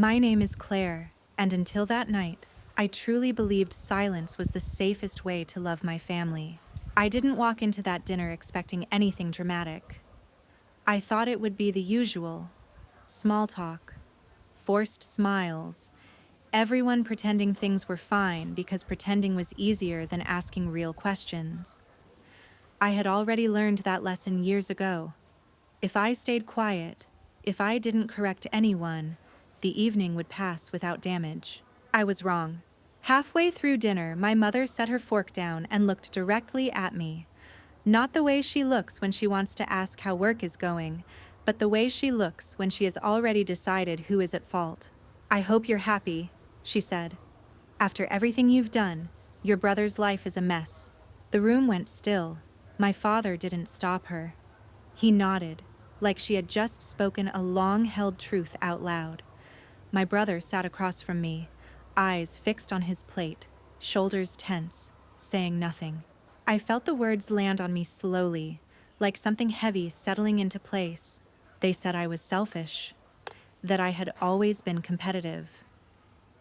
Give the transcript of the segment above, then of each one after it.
My name is Claire, and until that night, I truly believed silence was the safest way to love my family. I didn't walk into that dinner expecting anything dramatic. I thought it would be the usual small talk, forced smiles, everyone pretending things were fine because pretending was easier than asking real questions. I had already learned that lesson years ago. If I stayed quiet, if I didn't correct anyone, the evening would pass without damage. I was wrong. Halfway through dinner, my mother set her fork down and looked directly at me. Not the way she looks when she wants to ask how work is going, but the way she looks when she has already decided who is at fault. "I hope you're happy," she said. "After everything you've done, your brother's life is a mess." The room went still. My father didn't stop her. He nodded, like she had just spoken a long-held truth out loud. My brother sat across from me, eyes fixed on his plate, shoulders tense, saying nothing. I felt the words land on me slowly, like something heavy settling into place. They said I was selfish, that I had always been competitive,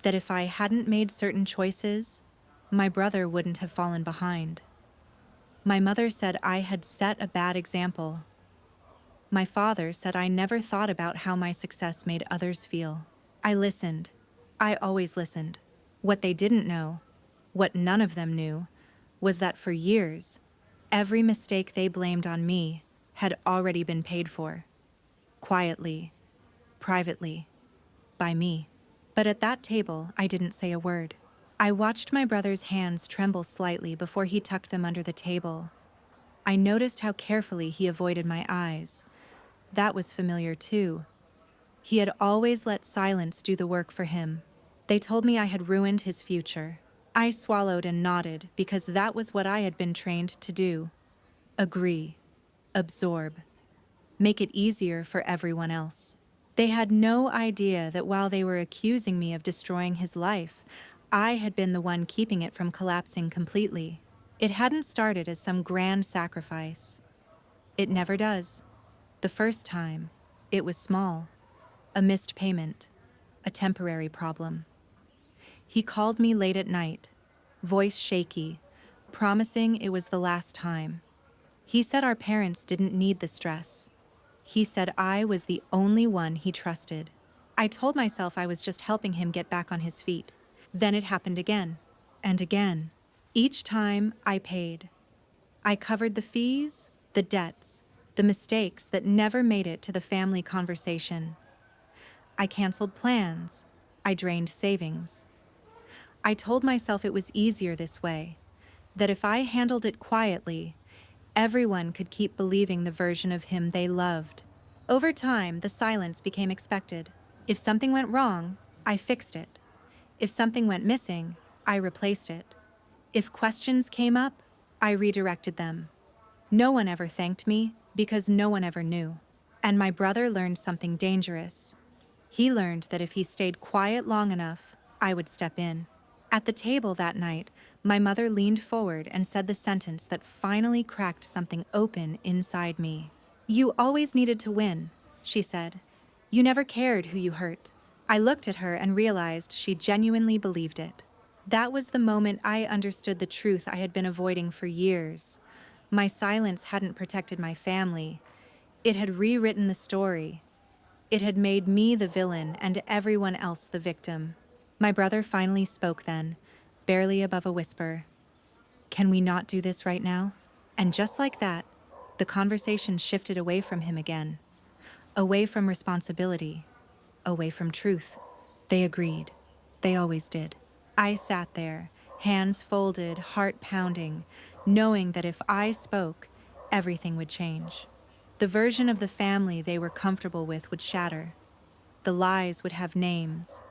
that if I hadn't made certain choices, my brother wouldn't have fallen behind. My mother said I had set a bad example. My father said I never thought about how my success made others feel. I listened. I always listened. What they didn't know, what none of them knew, was that for years, every mistake they blamed on me had already been paid for. Quietly, privately, by me. But at that table, I didn't say a word. I watched my brother's hands tremble slightly before he tucked them under the table. I noticed how carefully he avoided my eyes. That was familiar too. He had always let silence do the work for him. They told me I had ruined his future. I swallowed and nodded because that was what I had been trained to do. Agree. Absorb. Make it easier for everyone else. They had no idea that while they were accusing me of destroying his life, I had been the one keeping it from collapsing completely. It hadn't started as some grand sacrifice. It never does. The first time, it was small. A missed payment. A temporary problem. He called me late at night, voice shaky, promising it was the last time. He said our parents didn't need the stress. He said I was the only one he trusted. I told myself I was just helping him get back on his feet. Then it happened again, and again. Each time I paid. I covered the fees, the debts, the mistakes that never made it to the family conversation. I canceled plans. I drained savings. I told myself it was easier this way, that if I handled it quietly, everyone could keep believing the version of him they loved. Over time, the silence became expected. If something went wrong, I fixed it. If something went missing, I replaced it. If questions came up, I redirected them. No one ever thanked me because no one ever knew. And my brother learned something dangerous. He learned that if he stayed quiet long enough, I would step in. At the table that night, my mother leaned forward and said the sentence that finally cracked something open inside me. "You always needed to win," she said. "You never cared who you hurt." I looked at her and realized she genuinely believed it. That was the moment I understood the truth I had been avoiding for years. My silence hadn't protected my family. It had rewritten the story. It had made me the villain and everyone else the victim. My brother finally spoke then, barely above a whisper. "Can we not do this right now?" And just like that, the conversation shifted away from him again. Away from responsibility. Away from truth. They agreed. They always did. I sat there, hands folded, heart pounding, knowing that if I spoke, everything would change. The version of the family they were comfortable with would shatter. The lies would have names.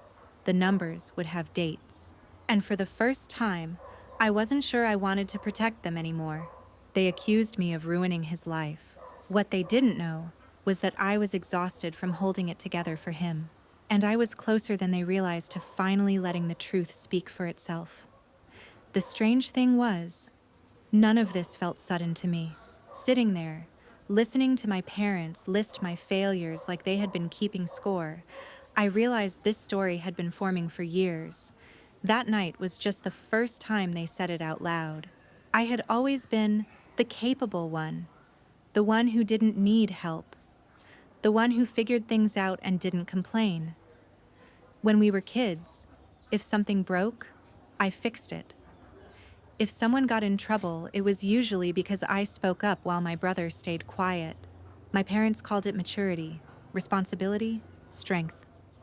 The numbers would have dates. And for the first time, I wasn't sure I wanted to protect them anymore. They accused me of ruining his life. What they didn't know was that I was exhausted from holding it together for him. And I was closer than they realized to finally letting the truth speak for itself. The strange thing was, none of this felt sudden to me. Sitting there, listening to my parents list my failures like they had been keeping score, I realized this story had been forming for years. That night was just the first time they said it out loud. I had always been the capable one, the one who didn't need help, the one who figured things out and didn't complain. When we were kids, if something broke, I fixed it. If someone got in trouble, it was usually because I spoke up while my brother stayed quiet. My parents called it maturity, responsibility, strength.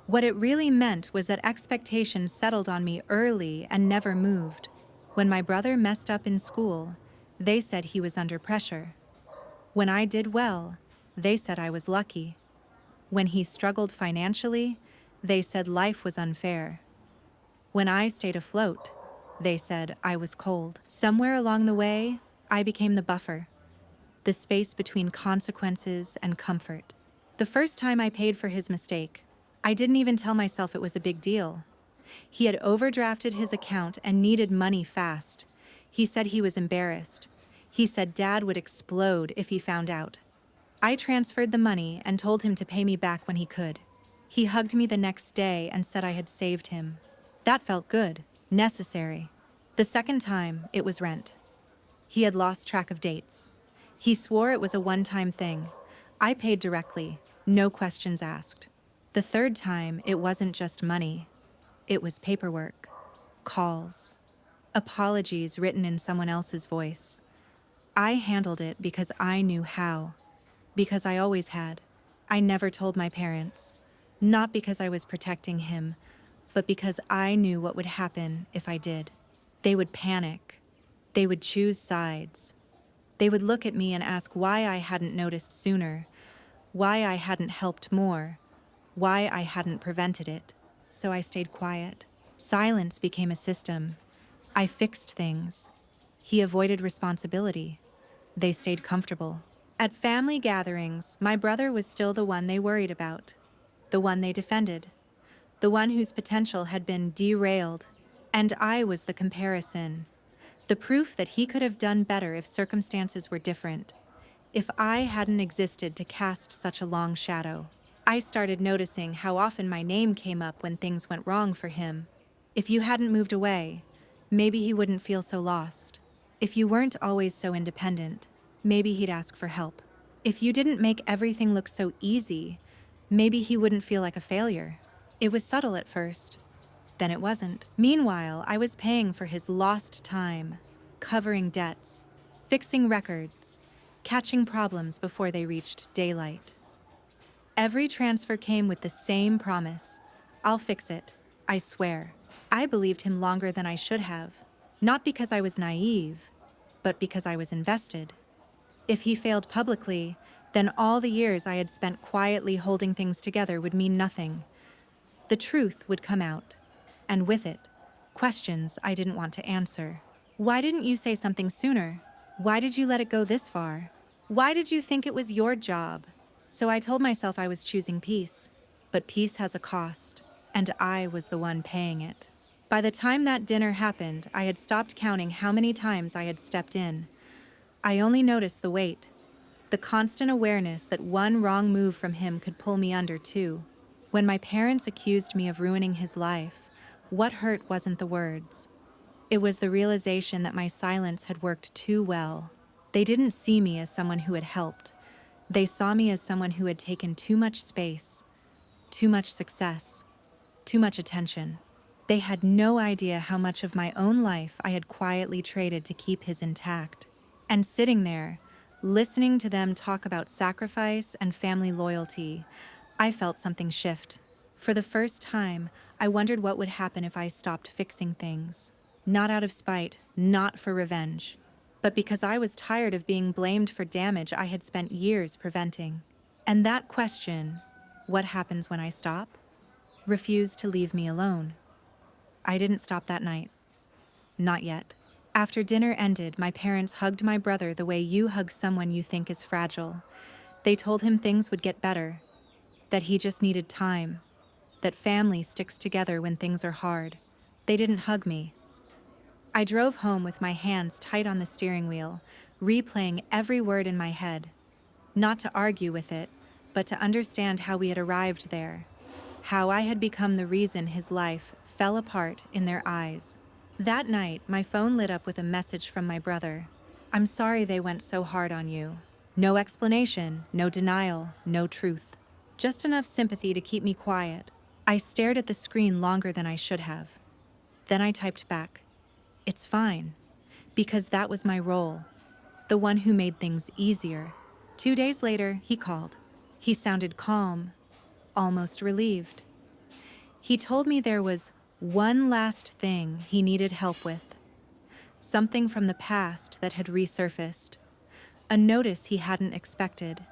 What it really meant was that expectations settled on me early and never moved. When my brother messed up in school, they said he was under pressure. When I did well, they said I was lucky. When he struggled financially, they said life was unfair. When I stayed afloat, they said I was cold. Somewhere along the way, I became the buffer, the space between consequences and comfort. The first time I paid for his mistake, I didn't even tell myself it was a big deal. He had overdrafted his account and needed money fast. He said he was embarrassed. He said Dad would explode if he found out. I transferred the money and told him to pay me back when he could. He hugged me the next day and said I had saved him. That felt good, necessary. The second time, it was rent. He had lost track of dates. He swore it was a one-time thing. I paid directly, no questions asked. The third time, it wasn't just money. It was paperwork, calls, apologies written in someone else's voice. I handled it because I knew how, because I always had. I never told my parents, not because I was protecting him, but because I knew what would happen if I did. They would panic. They would choose sides. They would look at me and ask why I hadn't noticed sooner, why I hadn't helped more, why I hadn't prevented it. So I stayed quiet. Silence became a system. I fixed things. He avoided responsibility. They stayed comfortable. At family gatherings, my brother was still the one they worried about, the one they defended, the one whose potential had been derailed, and I was the comparison, the proof that he could have done better if circumstances were different, if I hadn't existed to cast such a long shadow. I started noticing how often my name came up when things went wrong for him. If you hadn't moved away, maybe he wouldn't feel so lost. If you weren't always so independent, maybe he'd ask for help. If you didn't make everything look so easy, maybe he wouldn't feel like a failure. It was subtle at first, then it wasn't. Meanwhile, I was paying for his lost time, covering debts, fixing records, catching problems before they reached daylight. Every transfer came with the same promise. I'll fix it, I swear. I believed him longer than I should have, not because I was naive, but because I was invested. If he failed publicly, then all the years I had spent quietly holding things together would mean nothing. The truth would come out, and with it, questions I didn't want to answer. Why didn't you say something sooner? Why did you let it go this far? Why did you think it was your job? So I told myself I was choosing peace, but peace has a cost, and I was the one paying it. By the time that dinner happened, I had stopped counting how many times I had stepped in. I only noticed the weight, the constant awareness that one wrong move from him could pull me under too. When my parents accused me of ruining his life, what hurt wasn't the words. It was the realization that my silence had worked too well. They didn't see me as someone who had helped. They saw me as someone who had taken too much space, too much success, too much attention. They had no idea how much of my own life I had quietly traded to keep his intact. And sitting there, listening to them talk about sacrifice and family loyalty, I felt something shift. For the first time, I wondered what would happen if I stopped fixing things. Not out of spite, not for revenge, but because I was tired of being blamed for damage I had spent years preventing. And that question, what happens when I stop, refused to leave me alone. I didn't stop that night. Not yet. After dinner ended, my parents hugged my brother the way you hug someone you think is fragile. They told him things would get better, that he just needed time, that family sticks together when things are hard. They didn't hug me. I drove home with my hands tight on the steering wheel, replaying every word in my head. Not to argue with it, but to understand how we had arrived there, how I had become the reason his life fell apart in their eyes. That night, my phone lit up with a message from my brother. "I'm sorry they went so hard on you." No explanation, no denial, no truth. Just enough sympathy to keep me quiet. I stared at the screen longer than I should have. Then I typed back, "It's fine," because that was my role, the one who made things easier. 2 days later, he called. He sounded calm, almost relieved. He told me there was one last thing he needed help with, something from the past that had resurfaced, a notice he hadn't expected.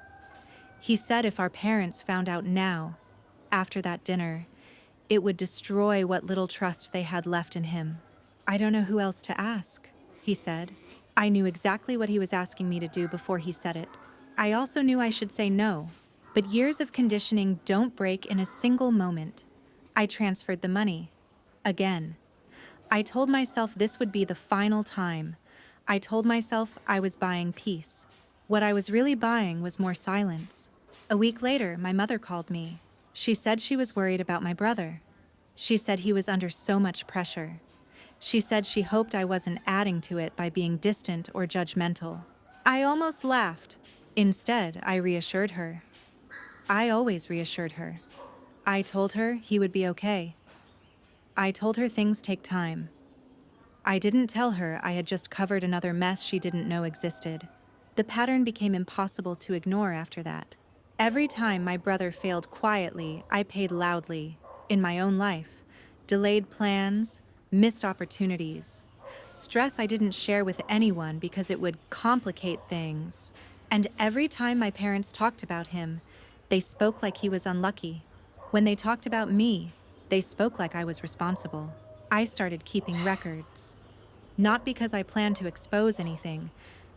He said if our parents found out now, after that dinner, it would destroy what little trust they had left in him. "I don't know who else to ask," he said. I knew exactly what he was asking me to do before he said it. I also knew I should say no, but years of conditioning don't break in a single moment. I transferred the money. Again. I told myself this would be the final time. I told myself I was buying peace. What I was really buying was more silence. A week later, my mother called me. She said she was worried about my brother. She said he was under so much pressure. She said she hoped I wasn't adding to it by being distant or judgmental. I almost laughed. Instead, I reassured her. I always reassured her. I told her he would be okay. I told her things take time. I didn't tell her I had just covered another mess she didn't know existed. The pattern became impossible to ignore after that. Every time my brother failed quietly, I paid loudly, in my own life. Delayed plans, missed opportunities. Stress I didn't share with anyone because it would complicate things. And every time my parents talked about him, they spoke like he was unlucky. When they talked about me, they spoke like I was responsible. I started keeping records. Not because I planned to expose anything,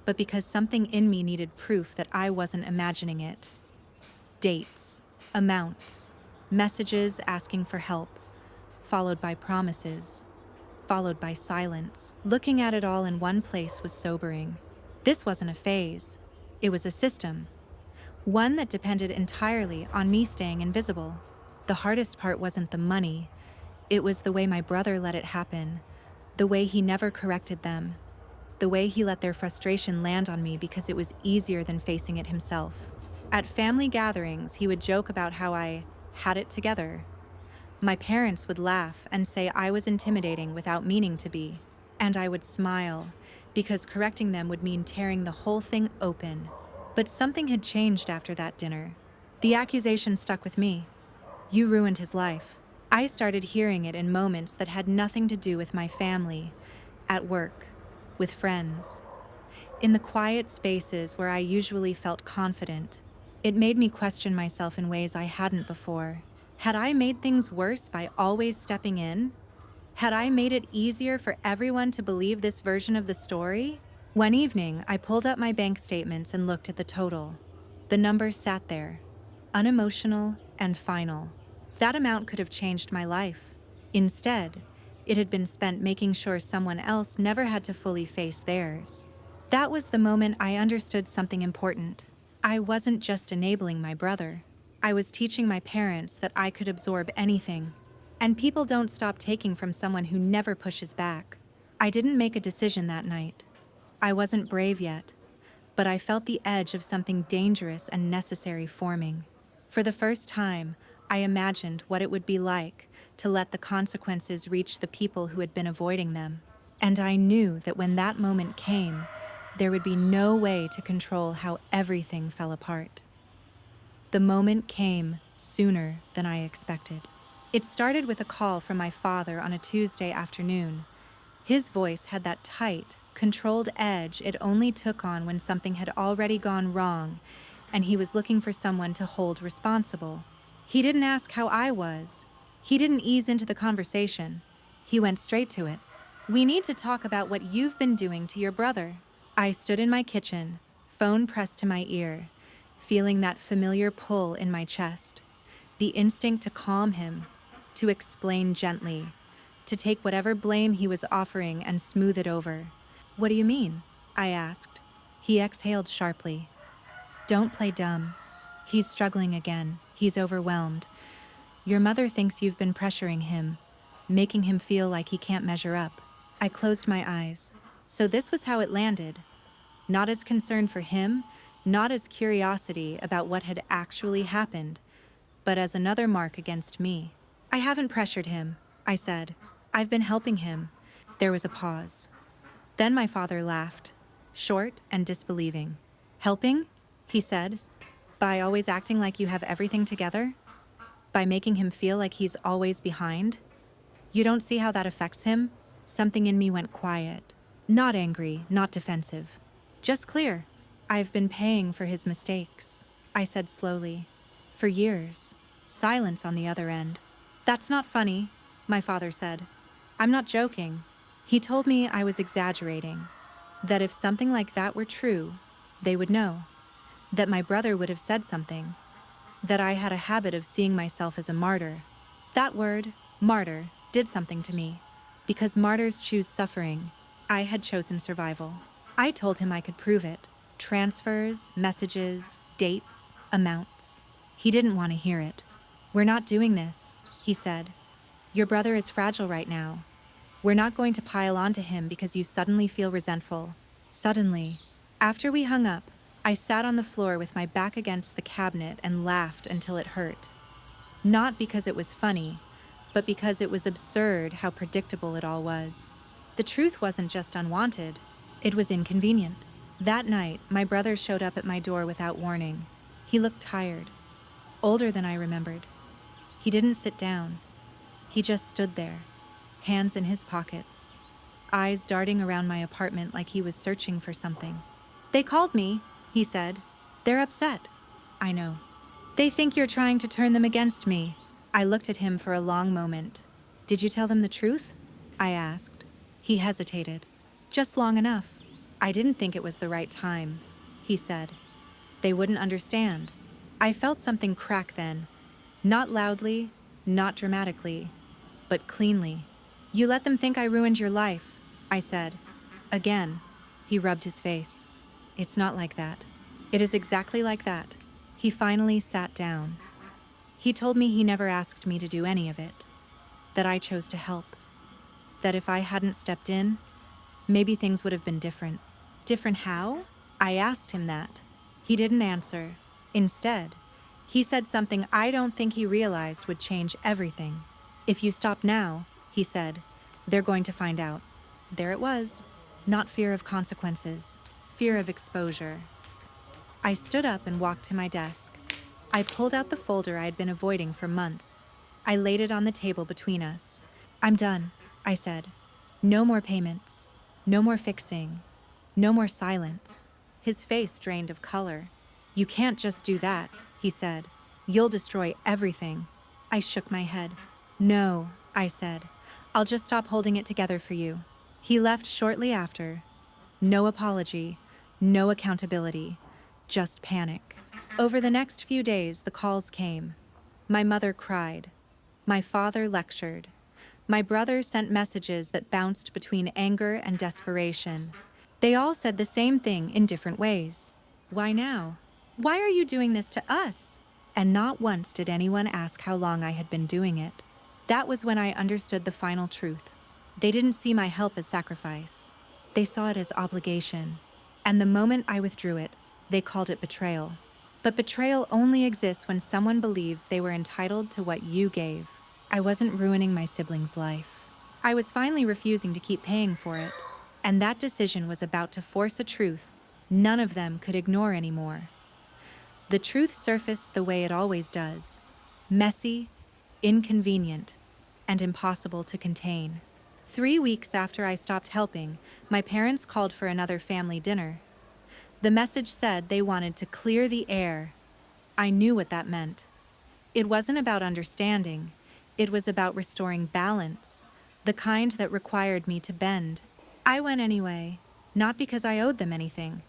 but because something in me needed proof that I wasn't imagining it. Dates, amounts, messages asking for help, followed by promises, followed by silence. Looking at it all in one place was sobering. This wasn't a phase. It was a system. One that depended entirely on me staying invisible. The hardest part wasn't the money. It was the way my brother let it happen. The way he never corrected them. The way he let their frustration land on me because it was easier than facing it himself. At family gatherings, he would joke about how I had it together. My parents would laugh and say I was intimidating without meaning to be. And I would smile, because correcting them would mean tearing the whole thing open. But something had changed after that dinner. The accusation stuck with me. "You ruined his life." I started hearing it in moments that had nothing to do with my family, at work, with friends. In the quiet spaces where I usually felt confident, it made me question myself in ways I hadn't before. Had I made things worse by always stepping in? Had I made it easier for everyone to believe this version of the story? One evening, I pulled up my bank statements and looked at the total. The number sat there, unemotional and final. That amount could have changed my life. Instead, it had been spent making sure someone else never had to fully face theirs. That was the moment I understood something important. I wasn't just enabling my brother. I was teaching my parents that I could absorb anything. And people don't stop taking from someone who never pushes back. I didn't make a decision that night. I wasn't brave yet, but I felt the edge of something dangerous and necessary forming. For the first time, I imagined what it would be like to let the consequences reach the people who had been avoiding them. And I knew that when that moment came, there would be no way to control how everything fell apart. The moment came sooner than I expected. It started with a call from my father on a Tuesday afternoon. His voice had that tight, controlled edge it only took on when something had already gone wrong, and he was looking for someone to hold responsible. He didn't ask how I was. He didn't ease into the conversation. He went straight to it. "We need to talk about what you've been doing to your brother." I stood in my kitchen, phone pressed to my ear, feeling that familiar pull in my chest. The instinct to calm him, to explain gently, to take whatever blame he was offering and smooth it over. "What do you mean?" I asked. He exhaled sharply. "Don't play dumb. He's struggling again. He's overwhelmed. Your mother thinks you've been pressuring him, making him feel like he can't measure up. I closed my eyes. So this was how it landed. Not as concern for him, not as curiosity about what had actually happened, but as another mark against me. I haven't pressured him, I said. I've been helping him. There was a pause. Then my father laughed, short and disbelieving. Helping? He said. By always acting like you have everything together? By making him feel like he's always behind? You don't see how that affects him? Something in me went quiet. Not angry, not defensive. Just clear. I've been paying for his mistakes, I said slowly. For years. Silence on the other end. That's not funny, my father said. I'm not joking. He told me I was exaggerating. That if something like that were true, they would know. That my brother would have said something. That I had a habit of seeing myself as a martyr. That word, martyr, did something to me. Because martyrs choose suffering, I had chosen survival. I told him I could prove it. Transfers, messages, dates, amounts. He didn't want to hear it. We're not doing this, he said. Your brother is fragile right now. We're not going to pile onto him because you suddenly feel resentful. Suddenly, after we hung up, I sat on the floor with my back against the cabinet and laughed until it hurt. Not because it was funny, but because it was absurd how predictable it all was. The truth wasn't just unwanted, it was inconvenient. That night, my brother showed up at my door without warning. He looked tired, older than I remembered. He didn't sit down. He just stood there, hands in his pockets, eyes darting around my apartment like he was searching for something. They called me, he said. They're upset. I know. They think you're trying to turn them against me. I looked at him for a long moment. Did you tell them the truth? I asked. He hesitated. Just long enough. I didn't think it was the right time, he said. They wouldn't understand. I felt something crack then. Not loudly, not dramatically, but cleanly. You let them think I ruined your life, I said. Again, he rubbed his face. It's not like that. It is exactly like that. He finally sat down. He told me he never asked me to do any of it, that I chose to help, that if I hadn't stepped in, maybe things would have been different. Different how? I asked him that. He didn't answer. Instead, he said something I don't think he realized would change everything. If you stop now, he said, they're going to find out. There it was. Not fear of consequences, fear of exposure. I stood up and walked to my desk. I pulled out the folder I had been avoiding for months. I laid it on the table between us. I'm done, I said. No more payments. No more fixing. No more silence. His face drained of color. You can't just do that, he said. You'll destroy everything. I shook my head. No, I said. I'll just stop holding it together for you. He left shortly after. No apology, no accountability, just panic. Over the next few days, the calls came. My mother cried. My father lectured. My brother sent messages that bounced between anger and desperation. They all said the same thing in different ways. Why now? Why are you doing this to us? And not once did anyone ask how long I had been doing it. That was when I understood the final truth. They didn't see my help as sacrifice. They saw it as obligation. And the moment I withdrew it, they called it betrayal. But betrayal only exists when someone believes they were entitled to what you gave. I wasn't ruining my sibling's life. I was finally refusing to keep paying for it. And that decision was about to force a truth none of them could ignore anymore. The truth surfaced the way it always does. Messy, inconvenient, and impossible to contain. 3 weeks after I stopped helping, my parents called for another family dinner. The message said they wanted to clear the air. I knew what that meant. It wasn't about understanding. It was about restoring balance, the kind that required me to bend. I went anyway, not because I owed them anything,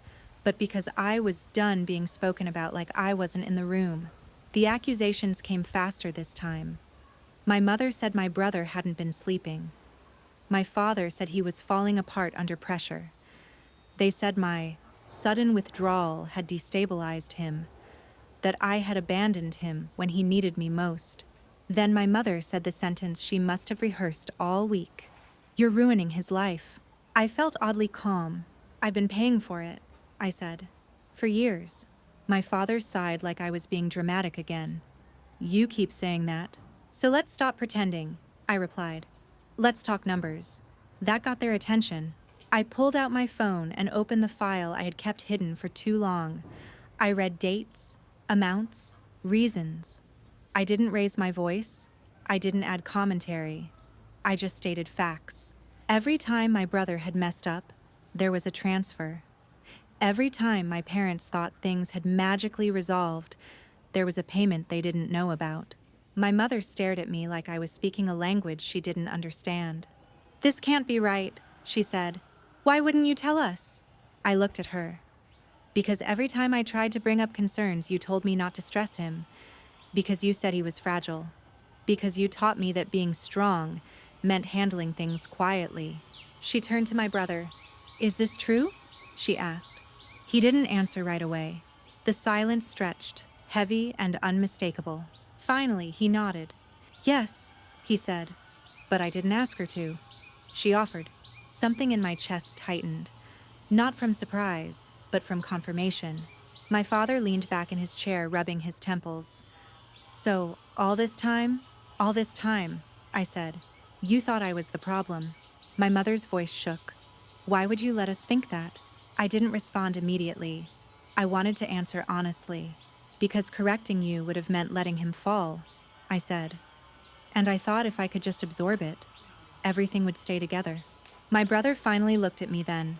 but because I was done being spoken about like I wasn't in the room. The accusations came faster this time. My mother said my brother hadn't been sleeping. My father said he was falling apart under pressure. They said my sudden withdrawal had destabilized him, that I had abandoned him when he needed me most. Then my mother said the sentence she must have rehearsed all week. "You're ruining his life." I felt oddly calm. "I've been paying for it," I said. "For years." My father sighed like I was being dramatic again. "You keep saying that. So let's stop pretending," I replied. "Let's talk numbers." That got their attention. I pulled out my phone and opened the file I had kept hidden for too long. I read dates, amounts, reasons. I didn't raise my voice. I didn't add commentary. I just stated facts. Every time my brother had messed up, there was a transfer. Every time my parents thought things had magically resolved, there was a payment they didn't know about. My mother stared at me like I was speaking a language she didn't understand. "This can't be right," she said. "Why wouldn't you tell us?" I looked at her. "Because every time I tried to bring up concerns, you told me not to stress him. Because you said he was fragile. Because you taught me that being strong meant handling things quietly." She turned to my brother. "Is this true?" she asked. He didn't answer right away. The silence stretched, heavy and unmistakable. Finally, he nodded. "Yes," he said. "But I didn't ask her to." She offered. Something in my chest tightened. Not from surprise, but from confirmation. My father leaned back in his chair, rubbing his temples. "So, all this time?" "All this time," I said. "You thought I was the problem." My mother's voice shook. "Why would you let us think that?" I didn't respond immediately. I wanted to answer honestly. "Because correcting you would have meant letting him fall," I said. "And I thought if I could just absorb it, everything would stay together." My brother finally looked at me then.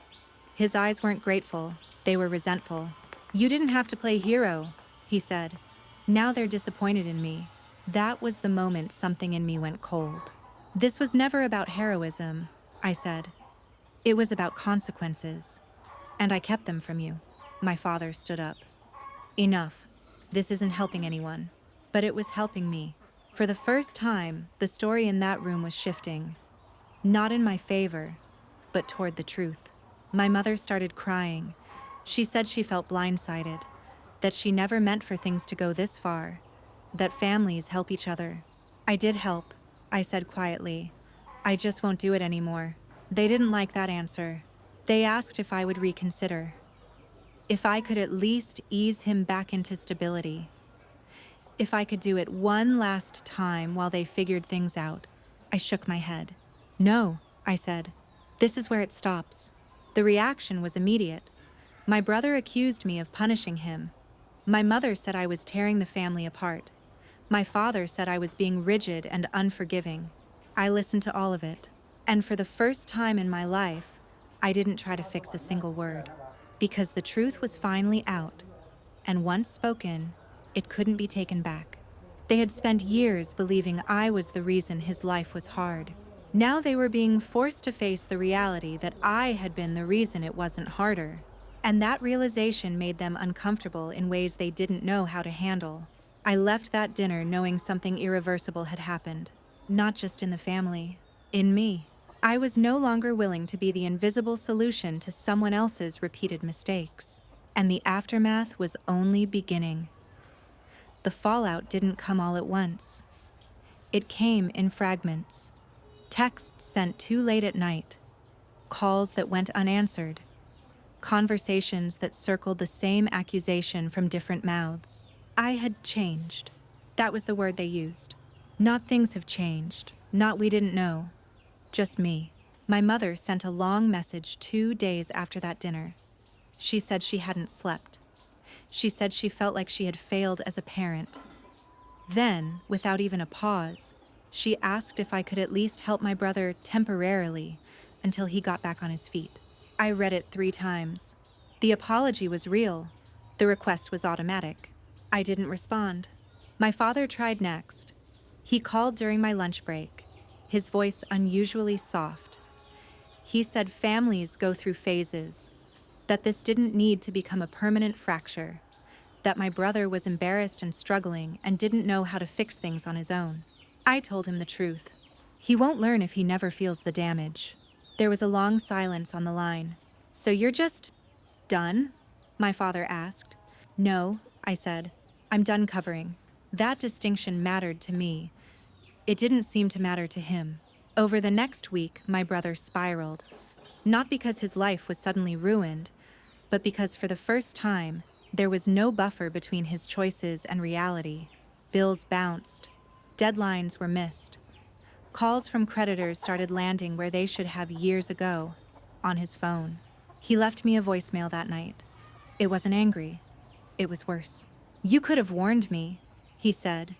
His eyes weren't grateful, they were resentful. "You didn't have to play hero," he said. "Now they're disappointed in me." That was the moment something in me went cold. "This was never about heroism," I said. "It was about consequences. And I kept them from you." My father stood up. "Enough. This isn't helping anyone." But it was helping me. For the first time, the story in that room was shifting. Not in my favor, but toward the truth. My mother started crying. She said she felt blindsided, that she never meant for things to go this far, that families help each other. "I did help," I said quietly. "I just won't do it anymore." They didn't like that answer. They asked if I would reconsider, if I could at least ease him back into stability, if I could do it one last time while they figured things out. I shook my head. "No," I said. "This is where it stops." The reaction was immediate. My brother accused me of punishing him. My mother said I was tearing the family apart. My father said I was being rigid and unforgiving. I listened to all of it. And for the first time in my life, I didn't try to fix a single word. Because the truth was finally out. And once spoken, it couldn't be taken back. They had spent years believing I was the reason his life was hard. Now they were being forced to face the reality that I had been the reason it wasn't harder. And that realization made them uncomfortable in ways they didn't know how to handle. I left that dinner knowing something irreversible had happened. Not just in the family, in me. I was no longer willing to be the invisible solution to someone else's repeated mistakes. And the aftermath was only beginning. The fallout didn't come all at once. It came in fragments. Texts sent too late at night. Calls that went unanswered. Conversations that circled the same accusation from different mouths. I had changed. That was the word they used. Not things have changed. Not we didn't know. Just me. My mother sent a long message 2 days after that dinner. She said she hadn't slept. She said she felt like she had failed as a parent. Then, without even a pause, she asked if I could at least help my brother temporarily until he got back on his feet. I read it 3 times. The apology was real. The request was automatic. I didn't respond. My father tried next. He called during my lunch break, his voice unusually soft. He said families go through phases, that this didn't need to become a permanent fracture, that my brother was embarrassed and struggling and didn't know how to fix things on his own. I told him the truth. He won't learn if he never feels the damage. There was a long silence on the line. "So you're just done?" my father asked. "No," I said. "I'm done covering." That distinction mattered to me, It didn't seem to matter to him. Over the next week, my brother spiraled. Not because his life was suddenly ruined, but because for the first time, there was no buffer between his choices and reality. Bills bounced. Deadlines were missed. Calls from creditors started landing where they should have years ago, on his phone. He left me a voicemail that night. It wasn't angry. It was worse. "You could have warned me," he said.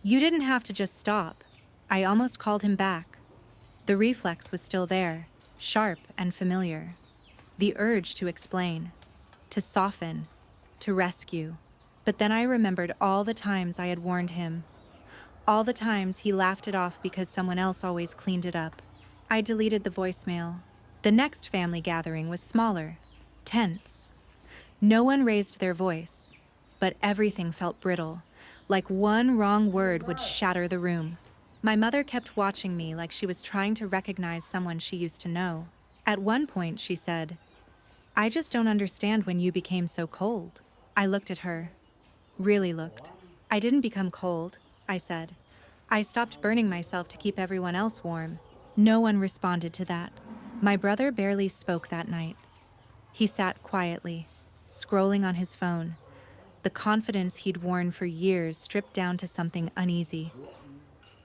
"You didn't have to just stop." I almost called him back. The reflex was still there, sharp and familiar. The urge to explain, to soften, to rescue. But then I remembered all the times I had warned him. All the times he laughed it off because someone else always cleaned it up. I deleted the voicemail. The next family gathering was smaller, tense. No one raised their voice, but everything felt brittle, like one wrong word would shatter the room. My mother kept watching me like she was trying to recognize someone she used to know. At one point, she said, "I just don't understand when you became so cold." I looked at her, really looked. "I didn't become cold," I said. "I stopped burning myself to keep everyone else warm." No one responded to that. My brother barely spoke that night. He sat quietly, scrolling on his phone, the confidence he'd worn for years stripped down to something uneasy.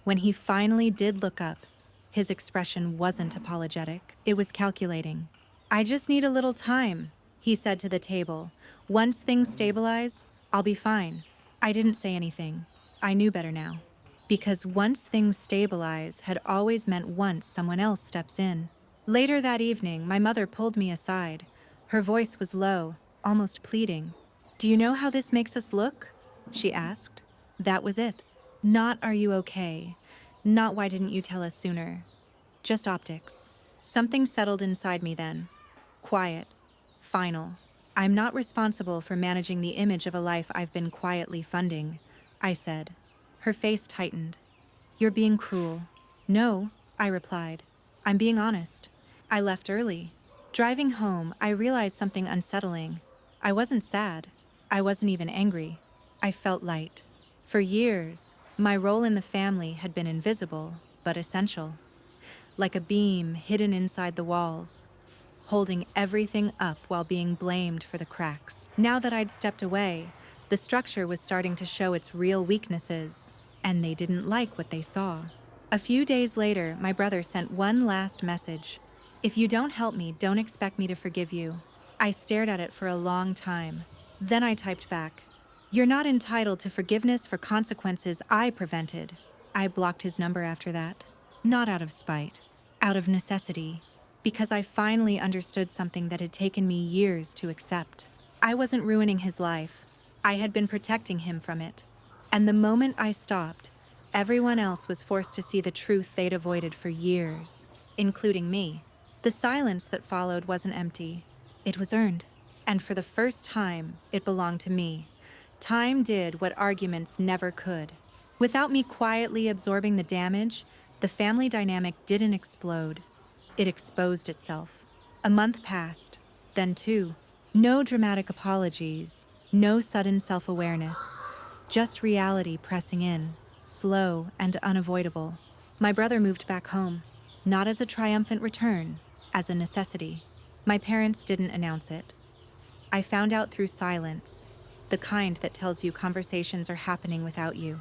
When he finally did look up, his expression wasn't apologetic. It was calculating. "I just need a little time," he said to the table. "Once things stabilize, I'll be fine." I didn't say anything. I knew better now. Because once things stabilize had always meant once someone else steps in. Later that evening, my mother pulled me aside. Her voice was low, almost pleading. "Do you know how this makes us look?" she asked. That was it. Not "Are you okay?" Not "Why didn't you tell us sooner?" Just optics. Something settled inside me then. Quiet. Final. "I'm not responsible for managing the image of a life I've been quietly funding," I said. Her face tightened. "You're being cruel." "No," I replied. "I'm being honest." I left early. Driving home, I realized something unsettling. I wasn't sad. I wasn't even angry. I felt light. For years, my role in the family had been invisible, but essential. Like a beam hidden inside the walls, holding everything up while being blamed for the cracks. Now that I'd stepped away, the structure was starting to show its real weaknesses, and they didn't like what they saw. A few days later, my brother sent one last message. "If you don't help me, don't expect me to forgive you." I stared at it for a long time. Then I typed back, "You're not entitled to forgiveness for consequences I prevented." I blocked his number after that. Not out of spite, out of necessity. Because I finally understood something that had taken me years to accept. I wasn't ruining his life. I had been protecting him from it. And the moment I stopped, everyone else was forced to see the truth they'd avoided for years, including me. The silence that followed wasn't empty. It was earned. And for the first time, it belonged to me. Time did what arguments never could. Without me quietly absorbing the damage, the family dynamic didn't explode. It exposed itself. A month passed, then two. No dramatic apologies, no sudden self-awareness, just reality pressing in, slow and unavoidable. My brother moved back home, not as a triumphant return, as a necessity. My parents didn't announce it. I found out through silence, the kind that tells you conversations are happening without you,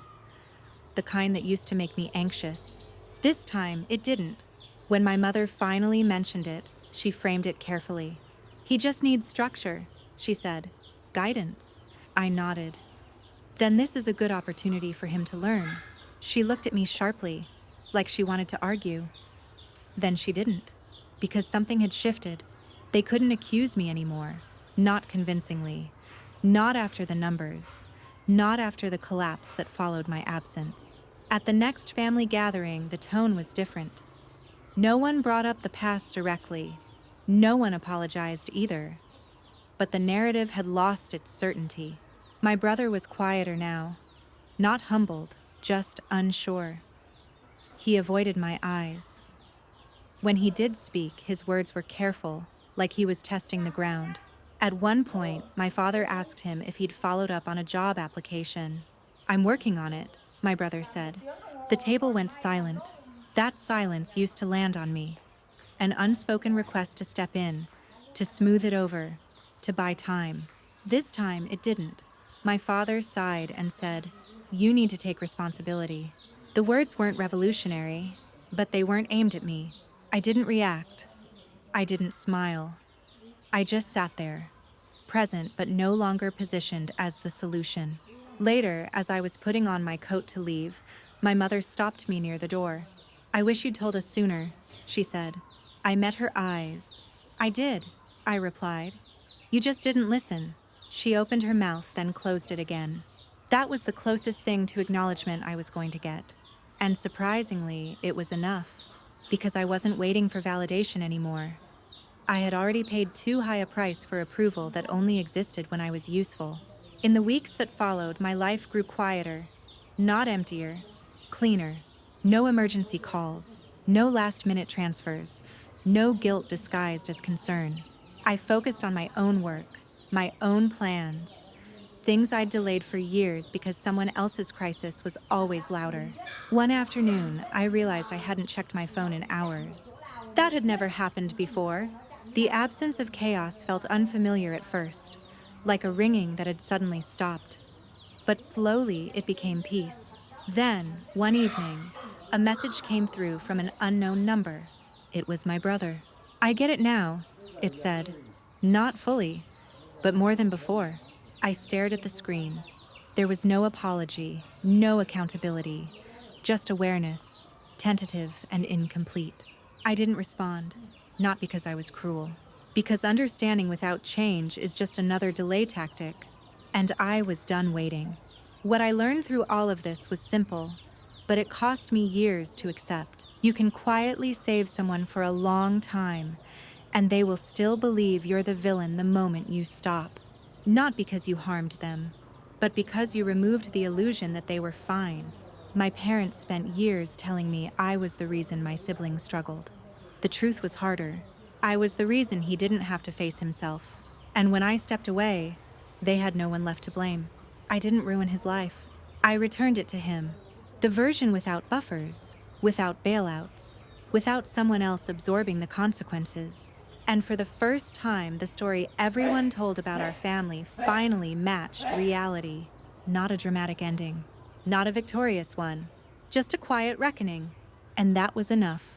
the kind that used to make me anxious. This time, it didn't. When my mother finally mentioned it, she framed it carefully. "He just needs structure," she said. "Guidance." I nodded. "Then this is a good opportunity for him to learn." She looked at me sharply, like she wanted to argue. Then she didn't, because something had shifted. They couldn't accuse me anymore. Not convincingly. Not after the numbers. Not after the collapse that followed my absence. At the next family gathering, the tone was different. No one brought up the past directly. No one apologized either. But the narrative had lost its certainty. My brother was quieter now. Not humbled, just unsure. He avoided my eyes. When he did speak, his words were careful, like he was testing the ground. At one point, my father asked him if he'd followed up on a job application. "I'm working on it," my brother said. The table went silent. That silence used to land on me. An unspoken request to step in, to smooth it over, to buy time. This time it didn't. My father sighed and said, "You need to take responsibility." The words weren't revolutionary, but they weren't aimed at me. I didn't react. I didn't smile. I just sat there, present but no longer positioned as the solution. Later, as I was putting on my coat to leave, my mother stopped me near the door. "I wish you'd told us sooner," she said. I met her eyes. "I did," I replied. "You just didn't listen." She opened her mouth, then closed it again. That was the closest thing to acknowledgement I was going to get. And surprisingly, it was enough, because I wasn't waiting for validation anymore. I had already paid too high a price for approval that only existed when I was useful. In the weeks that followed, my life grew quieter, not emptier, cleaner. No emergency calls, no last-minute transfers, no guilt disguised as concern. I focused on my own work, my own plans, things I'd delayed for years because someone else's crisis was always louder. One afternoon, I realized I hadn't checked my phone in hours. That had never happened before. The absence of chaos felt unfamiliar at first, like a ringing that had suddenly stopped. But slowly it became peace. Then, one evening, a message came through from an unknown number. It was my brother. "I get it now," it said. "Not fully, but more than before." I stared at the screen. There was no apology, no accountability, just awareness, tentative and incomplete. I didn't respond, not because I was cruel, because understanding without change is just another delay tactic, and I was done waiting. What I learned through all of this was simple, but it cost me years to accept. You can quietly save someone for a long time, and they will still believe you're the villain the moment you stop. Not because you harmed them, but because you removed the illusion that they were fine. My parents spent years telling me I was the reason my siblings struggled. The truth was harder. I was the reason he didn't have to face himself. And when I stepped away, they had no one left to blame. I didn't ruin his life. I returned it to him. The version without buffers, without bailouts, without someone else absorbing the consequences. And for the first time, the story everyone told about our family finally matched reality. Not a dramatic ending, not a victorious one, just a quiet reckoning. And that was enough.